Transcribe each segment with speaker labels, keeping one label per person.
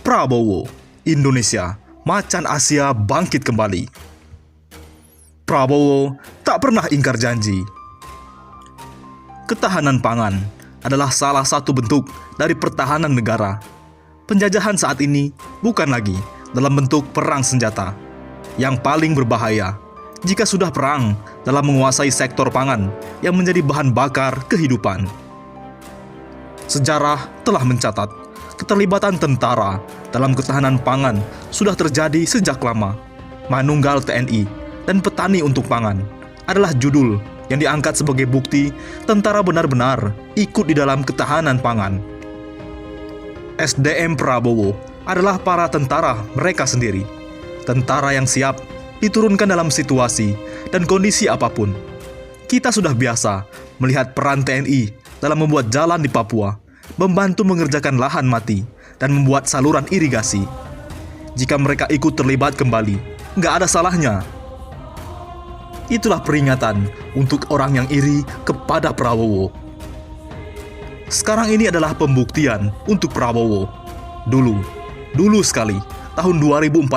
Speaker 1: Prabowo, Indonesia, macan Asia bangkit kembali. Prabowo tak pernah ingkar janji. Ketahanan pangan adalah salah satu bentuk dari pertahanan negara. Penjajahan saat ini bukan lagi dalam bentuk perang senjata. Yang paling berbahaya jika sudah perang dalam menguasai sektor pangan yang menjadi bahan bakar kehidupan. Sejarah telah mencatat keterlibatan tentara dalam ketahanan pangan sudah terjadi sejak lama. Manunggal TNI dan petani untuk pangan adalah judul yang diangkat sebagai bukti tentara benar-benar ikut di dalam ketahanan pangan. SDM Prabowo adalah para tentara mereka sendiri. Tentara yang siap diturunkan dalam situasi dan kondisi apapun. Kita sudah biasa melihat peran TNI dalam membuat jalan di Papua, membantu mengerjakan lahan mati, dan membuat saluran irigasi. Jika mereka ikut terlibat kembali, nggak ada salahnya. Itulah peringatan untuk orang yang iri kepada Prabowo. Sekarang ini adalah pembuktian untuk Prabowo. Dulu sekali, tahun 2014,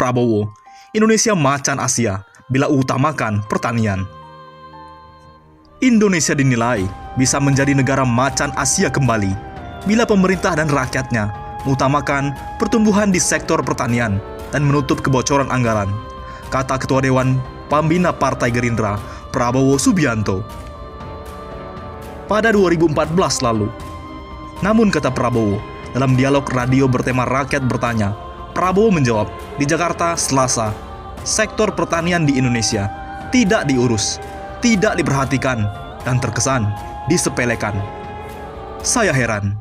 Speaker 1: Prabowo, Indonesia macan Asia bila utamakan pertanian. Indonesia dinilai bisa menjadi negara macan Asia kembali bila pemerintah dan rakyatnya mengutamakan pertumbuhan di sektor pertanian dan menutup kebocoran anggaran, kata Ketua Dewan Pembina Partai Gerindra, Prabowo Subianto, pada 2014 lalu. Namun kata Prabowo, dalam dialog radio bertema Rakyat Bertanya, Prabowo menjawab di Jakarta Selasa, sektor pertanian di Indonesia tidak diurus, tidak diperhatikan, dan terkesan disepelekan. Saya heran,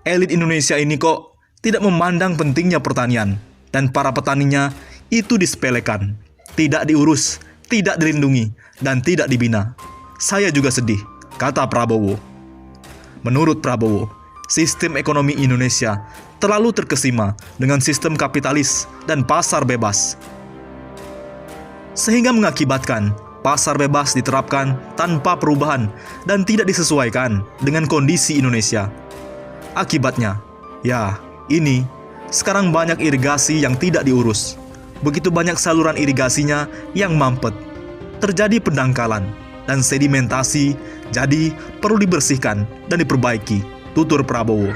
Speaker 1: elit Indonesia ini kok tidak memandang pentingnya pertanian, dan para petaninya itu disepelekan, tidak diurus, tidak dilindungi, dan tidak dibina. Saya juga sedih, kata Prabowo. Menurut Prabowo, sistem ekonomi Indonesia terlalu terkesima dengan sistem kapitalis dan pasar bebas, sehingga mengakibatkan pasar bebas diterapkan tanpa perubahan dan tidak disesuaikan dengan kondisi Indonesia. Akibatnya, ini sekarang banyak irigasi yang tidak diurus. Begitu banyak saluran irigasinya yang mampet. Terjadi pendangkalan dan sedimentasi, jadi perlu dibersihkan dan diperbaiki, tutur Prabowo.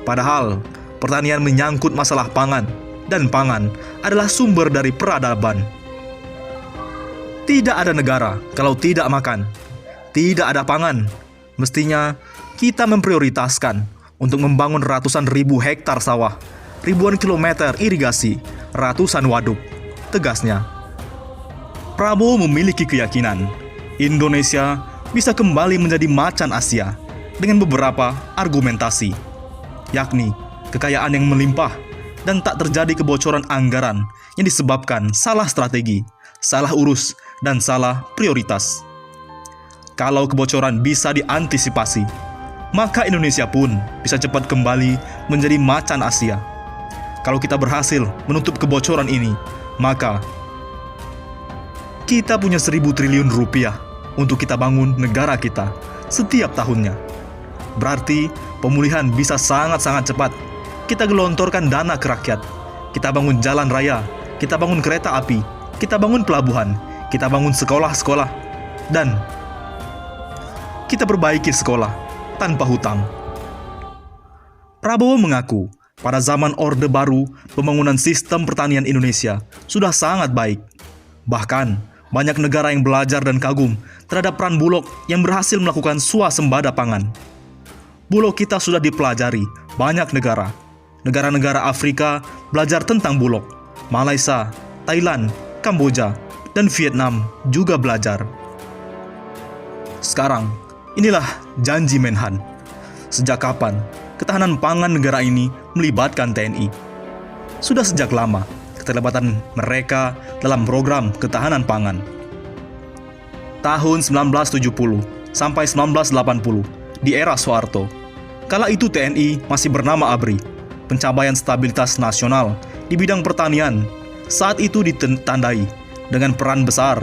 Speaker 1: Padahal, pertanian menyangkut masalah pangan, dan pangan adalah sumber dari peradaban. Tidak ada negara kalau tidak makan. Tidak ada pangan. Mestinya kita memprioritaskan untuk membangun ratusan ribu hektar sawah, ribuan kilometer irigasi, ratusan waduk, tegasnya. Prabowo memiliki keyakinan Indonesia bisa kembali menjadi macan Asia dengan beberapa argumentasi, yakni kekayaan yang melimpah dan tak terjadi kebocoran anggaran yang disebabkan salah strategi, salah urus, dan salah prioritas. Kalau kebocoran bisa diantisipasi, maka Indonesia pun bisa cepat kembali menjadi macan Asia. Kalau kita berhasil menutup kebocoran ini, maka kita punya 1.000 triliun rupiah untuk kita bangun negara kita setiap tahunnya. Berarti pemulihan bisa sangat-sangat cepat. Kita gelontorkan dana ke rakyat. Kita bangun jalan raya, kita bangun kereta api, kita bangun pelabuhan, kita bangun sekolah-sekolah, dan kita perbaiki sekolah tanpa hutang. Prabowo mengaku pada zaman Orde Baru pembangunan sistem pertanian Indonesia sudah sangat baik. Bahkan banyak negara yang belajar dan kagum terhadap peran Bulog yang berhasil melakukan swasembada pangan. Bulog kita sudah dipelajari banyak negara. Negara-negara Afrika belajar tentang Bulog. Malaysia, Thailand, Kamboja, dan Vietnam juga belajar. Sekarang, inilah janji Menhan. Sejak kapan ketahanan pangan negara ini melibatkan TNI? Sudah sejak lama keterlibatan mereka dalam program ketahanan pangan. Tahun 1970 sampai 1980 di era Soeharto. Kala itu TNI masih bernama ABRI, Pencapaian Stabilitas Nasional di bidang pertanian. Saat itu ditandai dengan peran besar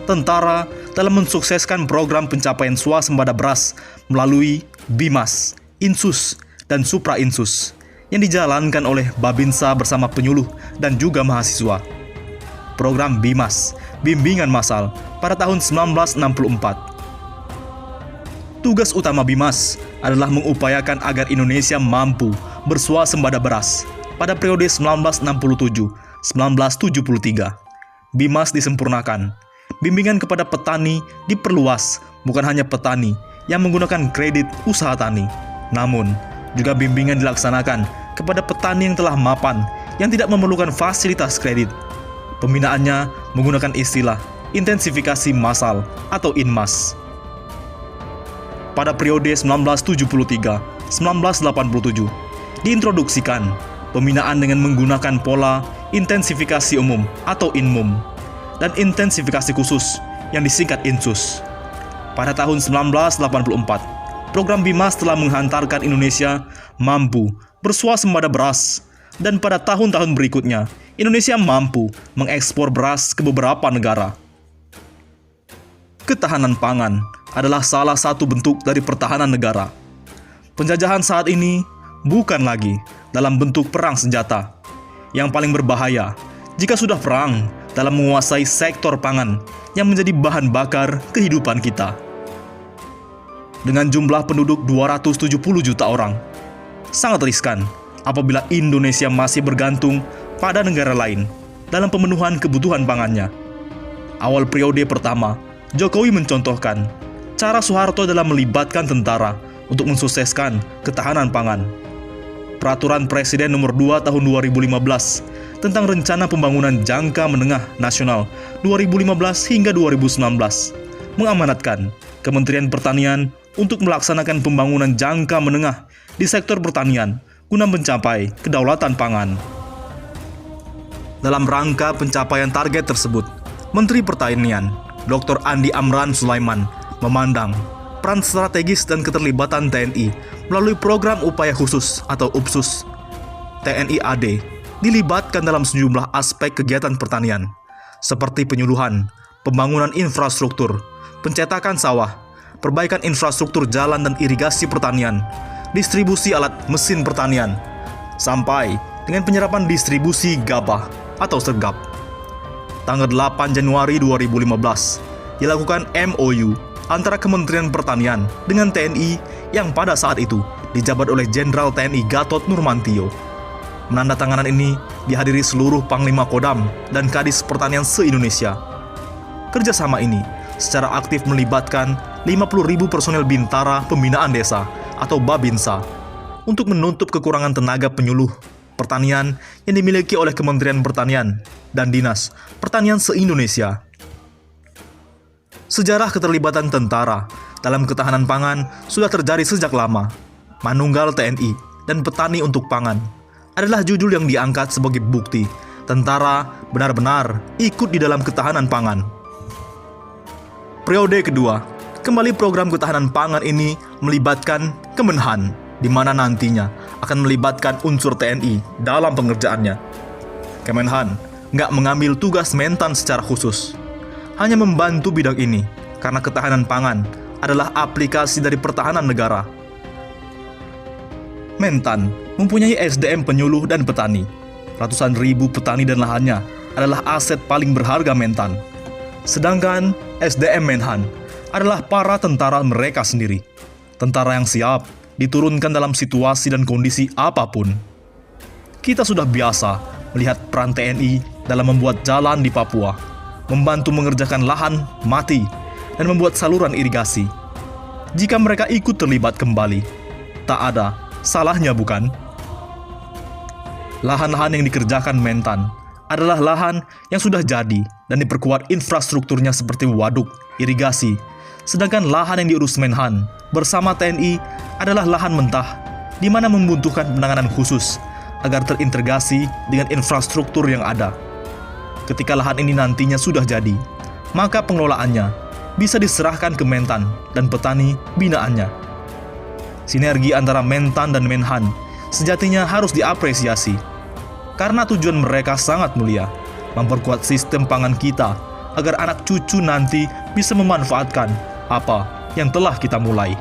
Speaker 1: tentara dalam mensukseskan program pencapaian swasembada beras melalui BIMAS, Insus, dan Supra Insus yang dijalankan oleh Babinsa bersama penyuluh dan juga mahasiswa. Program BIMAS, Bimbingan Massal, pada tahun 1964. Tugas utama BIMAS adalah mengupayakan agar Indonesia mampu berswasembada beras pada periode 1967-1973. BIMAS disempurnakan. Bimbingan kepada petani diperluas, bukan hanya petani yang menggunakan kredit usaha tani, namun juga bimbingan dilaksanakan kepada petani yang telah mapan, yang tidak memerlukan fasilitas kredit. Pembinaannya menggunakan istilah intensifikasi massal atau INMAS. Pada periode 1973-1987, diintroduksikan pembinaan dengan menggunakan pola intensifikasi umum atau INMUM dan intensifikasi khusus yang disingkat INSUS. Pada tahun 1984, program BIMAS telah menghantarkan Indonesia mampu berswasembada beras, dan pada tahun-tahun berikutnya, Indonesia mampu mengekspor beras ke beberapa negara. Ketahanan pangan adalah salah satu bentuk dari pertahanan negara. Penjajahan saat ini bukan lagi dalam bentuk perang senjata. Yang paling berbahaya jika sudah perang dalam menguasai sektor pangan yang menjadi bahan bakar kehidupan kita. Dengan jumlah penduduk 270 juta orang, sangat riskan apabila Indonesia masih bergantung pada negara lain dalam pemenuhan kebutuhan pangannya. Awal periode pertama, Jokowi mencontohkan cara Soeharto dalam melibatkan tentara untuk mensukseskan ketahanan pangan. Peraturan Presiden Nomor 2 Tahun 2015 tentang Rencana Pembangunan Jangka Menengah Nasional 2015 hingga 2019 mengamanatkan Kementerian Pertanian untuk melaksanakan pembangunan jangka menengah di sektor pertanian guna mencapai kedaulatan pangan. Dalam rangka pencapaian target tersebut, Menteri Pertanian Dr. Andi Amran Sulaiman memandang peran strategis dan keterlibatan TNI melalui program upaya khusus atau UPSUS. TNI AD dilibatkan dalam sejumlah aspek kegiatan pertanian, seperti penyuluhan, pembangunan infrastruktur, pencetakan sawah, perbaikan infrastruktur jalan dan irigasi pertanian, distribusi alat mesin pertanian, sampai dengan penyerapan distribusi gabah atau sergap. Tanggal 8 Januari 2015, dilakukan MOU antara Kementerian Pertanian dengan TNI yang pada saat itu dijabat oleh Jenderal TNI Gatot Nurmantio. Penandatanganan ini dihadiri seluruh Panglima Kodam dan Kadis Pertanian se-Indonesia. Kerjasama ini secara aktif melibatkan 50.000 personel Bintara Pembinaan Desa atau Babinsa untuk menutup kekurangan tenaga penyuluh pertanian yang dimiliki oleh Kementerian Pertanian dan Dinas Pertanian se-Indonesia. Sejarah keterlibatan tentara dalam ketahanan pangan sudah terjadi sejak lama. Manunggal TNI dan Petani untuk Pangan adalah judul yang diangkat sebagai bukti tentara benar-benar ikut di dalam ketahanan pangan. Periode kedua, kembali program ketahanan pangan ini melibatkan Kemenhan, di mana nantinya akan melibatkan unsur TNI dalam pengerjaannya. Kemenhan nggak mengambil tugas Mentan secara khusus, hanya membantu bidang ini karena ketahanan pangan adalah aplikasi dari pertahanan negara. Mentan mempunyai SDM penyuluh dan petani. Ratusan ribu petani dan lahannya adalah aset paling berharga Mentan. Sedangkan SDM Menhan adalah para tentara mereka sendiri. Tentara yang siap diturunkan dalam situasi dan kondisi apapun. Kita sudah biasa melihat peran TNI dalam membuat jalan di Papua, membantu mengerjakan lahan mati, dan membuat saluran irigasi. Jika mereka ikut terlibat kembali, tak ada salahnya bukan? Lahan-lahan yang dikerjakan Mentan adalah lahan yang sudah jadi dan diperkuat infrastrukturnya seperti waduk, irigasi. Sedangkan lahan yang diurus Menhan bersama TNI adalah lahan mentah, di mana membutuhkan penanganan khusus agar terintegrasi dengan infrastruktur yang ada. Ketika lahan ini nantinya sudah jadi, maka pengelolaannya bisa diserahkan ke Mentan dan petani binaannya. Sinergi antara Mentan dan Menhan sejatinya harus diapresiasi, karena tujuan mereka sangat mulia, memperkuat sistem pangan kita agar anak cucu nanti bisa memanfaatkan apa yang telah kita mulai.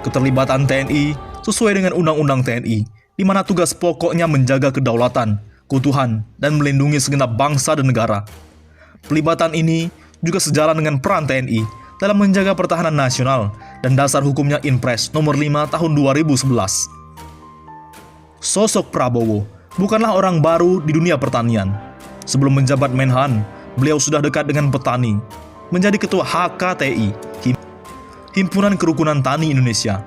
Speaker 1: Keterlibatan TNI sesuai dengan Undang-Undang TNI di mana tugas pokoknya menjaga kedaulatan, keutuhan, dan melindungi segenap bangsa dan negara. Pelibatan ini juga sejalan dengan peran TNI dalam menjaga pertahanan nasional dan dasar hukumnya Inpres nomor 5 tahun 2011. Sosok Prabowo bukanlah orang baru di dunia pertanian. Sebelum menjabat Menhan, beliau sudah dekat dengan petani, menjadi ketua HKTI, Himpunan Kerukunan Tani Indonesia.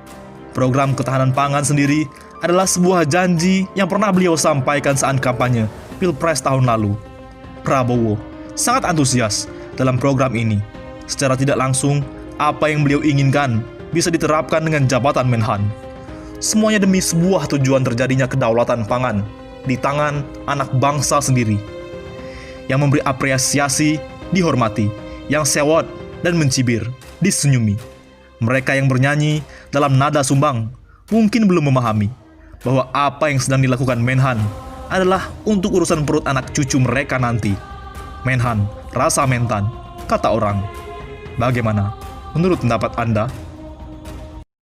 Speaker 1: Program ketahanan pangan sendiri adalah sebuah janji yang pernah beliau sampaikan saat kampanye Pilpres tahun lalu. Prabowo sangat antusias dalam program ini. Secara tidak langsung, apa yang beliau inginkan bisa diterapkan dengan jabatan Menhan. Semuanya demi sebuah tujuan terjadinya kedaulatan pangan di tangan anak bangsa sendiri. Yang memberi apresiasi, dihormati, yang sewot dan mencibir, disenyumi. Mereka yang bernyanyi dalam nada sumbang mungkin belum memahami bahwa apa yang sedang dilakukan Menhan adalah untuk urusan perut anak cucu mereka nanti. Menhan, rasa mentan, kata orang. Bagaimana menurut pendapat Anda?